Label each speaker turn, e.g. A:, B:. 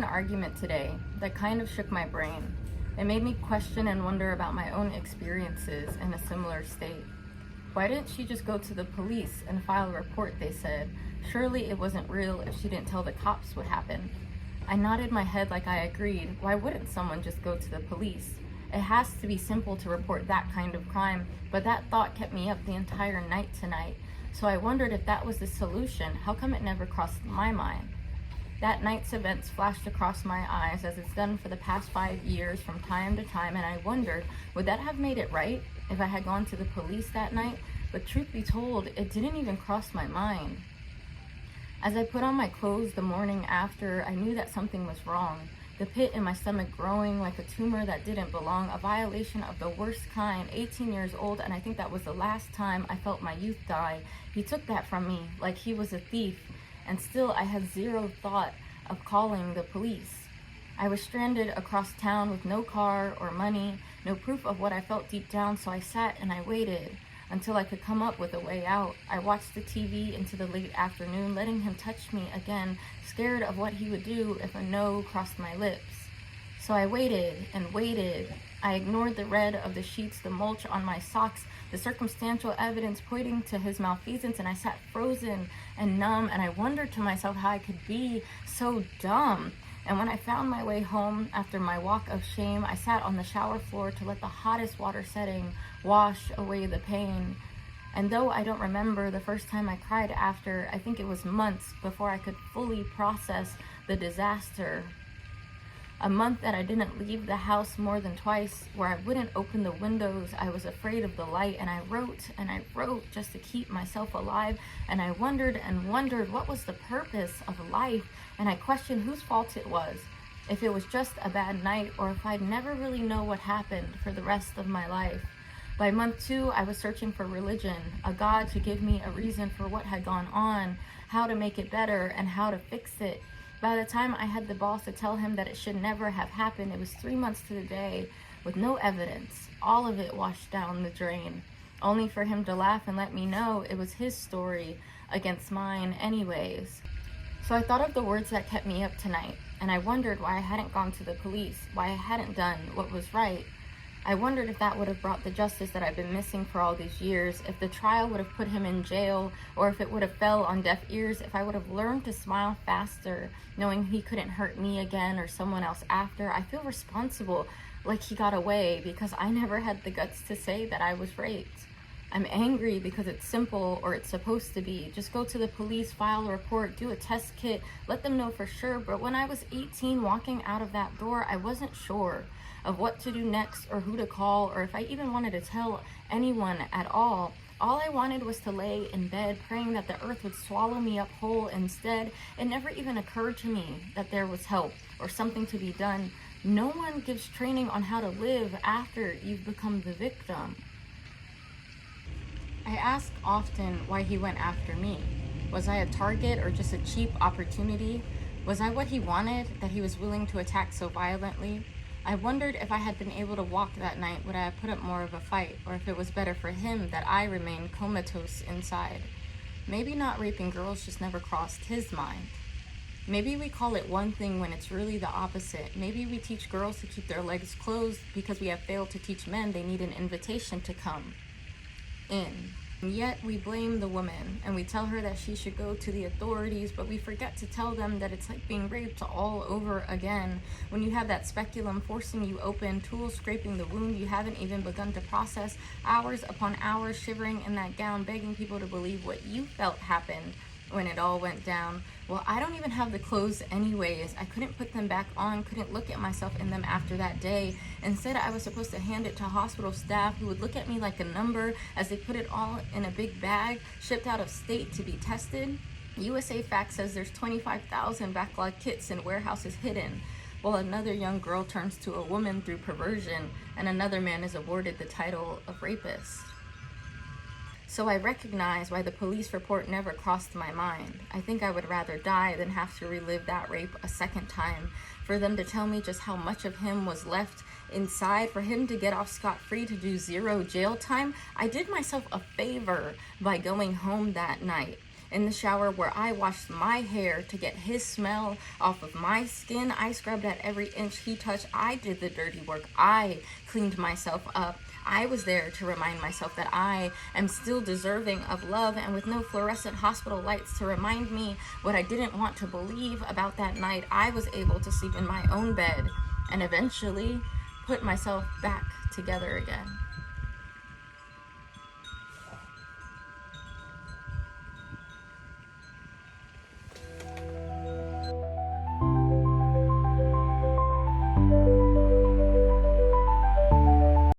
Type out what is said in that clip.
A: an argument today that kind of shook my brain. It made me question and wonder about my own experiences in a similar state. Why didn't she just go to the police and file a report, they said. Surely it wasn't real if she didn't tell the cops what happened. I nodded my head like I agreed. Why wouldn't someone just go to the police? It has to be simple to report that kind of crime, but that thought kept me up the entire night tonight. So I wondered if that was the solution. How come it never crossed my mind? That night's events flashed across my eyes as it's done for the past 5 years from time to time, and I wondered, would that have made it right if I had gone to the police that night? But truth be told, it didn't even cross my mind. As I put on my clothes the morning after, I knew that something was wrong. The pit in my stomach growing like a tumor that didn't belong, a violation of the worst kind, 18 years old, and I think that was the last time I felt my youth die. He took that from me like he was a thief, and still I had zero thought of calling the police. I was stranded across town with no car or money, no proof of what I felt deep down, so I sat and I waited until I could come up with a way out. I watched the TV into the late afternoon, letting him touch me again, scared of what he would do if a no crossed my lips. So I waited and waited. I ignored the red of the sheets, the mulch on my socks, the circumstantial evidence pointing to his malfeasance, and I sat frozen and numb, and I wondered to myself how I could be so dumb. And when I found my way home after my walk of shame, I sat on the shower floor to let the hottest water setting wash away the pain. And though I don't remember the first time I cried after, I think it was months before I could fully process the disaster. A month that I didn't leave the house more than twice, where I wouldn't open the windows. I was afraid of the light, and I wrote just to keep myself alive. And I wondered and wondered what was the purpose of life, and I questioned whose fault it was, if it was just a bad night, or if I'd never really know what happened for the rest of my life. By month 2, I was searching for religion, a God to give me a reason for what had gone on, how to make it better, and how to fix it. By the time I had the balls to tell him that it should never have happened, it was 3 months to the day with no evidence, all of it washed down the drain, only for him to laugh and let me know it was his story against mine anyways. So I thought of the words that kept me up tonight, and I wondered why I hadn't gone to the police, why I hadn't done what was right. I wondered if that would have brought the justice that I've been missing for all these years, if the trial would have put him in jail, or if it would have fell on deaf ears, if I would have learned to smile faster, knowing he couldn't hurt me again or someone else after. I feel responsible, like he got away, because I never had the guts to say that I was raped. I'm angry because it's simple, or it's supposed to be. Just go to the police, file a report, do a test kit, let them know for sure. But when I was 18, walking out of that door, I wasn't sure of what to do next, or who to call, or if I even wanted to tell anyone at all. All I wanted was to lay in bed, praying that the earth would swallow me up whole. Instead, it never even occurred to me that there was help or something to be done. No one gives training on how to live after you've become the victim. I ask often why he went after me. Was I a target or just a cheap opportunity? Was I what he wanted, that he was willing to attack so violently? I wondered if I had been able to walk that night, would I have put up more of a fight, or if it was better for him that I remained comatose inside. Maybe not raping girls just never crossed his mind. Maybe we call it one thing when it's really the opposite. Maybe we teach girls to keep their legs closed because we have failed to teach men they need an invitation to come in. And yet we blame the woman, and we tell her that she should go to the authorities, but we forget to tell them that it's like being raped all over again. When you have that speculum forcing you open, tools scraping the wound you haven't even begun to process, hours upon hours shivering in that gown, begging people to believe what you felt happened when it all went down. Well, I don't even have the clothes anyways. I couldn't put them back on, couldn't look at myself in them after that day. Instead, I was supposed to hand it to hospital staff who would look at me like a number as they put it all in a big bag, shipped out of state to be tested. USA Fact says there's 25,000 backlog kits in warehouses hidden, while another young girl turns to a woman through perversion, and another man is awarded the title of rapist. So I recognize why the police report never crossed my mind. I think I would rather die than have to relive that rape a second time, for them to tell me just how much of him was left inside, for him to get off scot-free, to do 0 jail time. I did myself a favor by going home that night. In the shower where I washed my hair to get his smell off of my skin, I scrubbed at every inch he touched. I did the dirty work. I cleaned myself up. I was there to remind myself that I am still deserving of love, and with no fluorescent hospital lights to remind me what I didn't want to believe about that night, I was able to sleep in my own bed and eventually put myself back together again.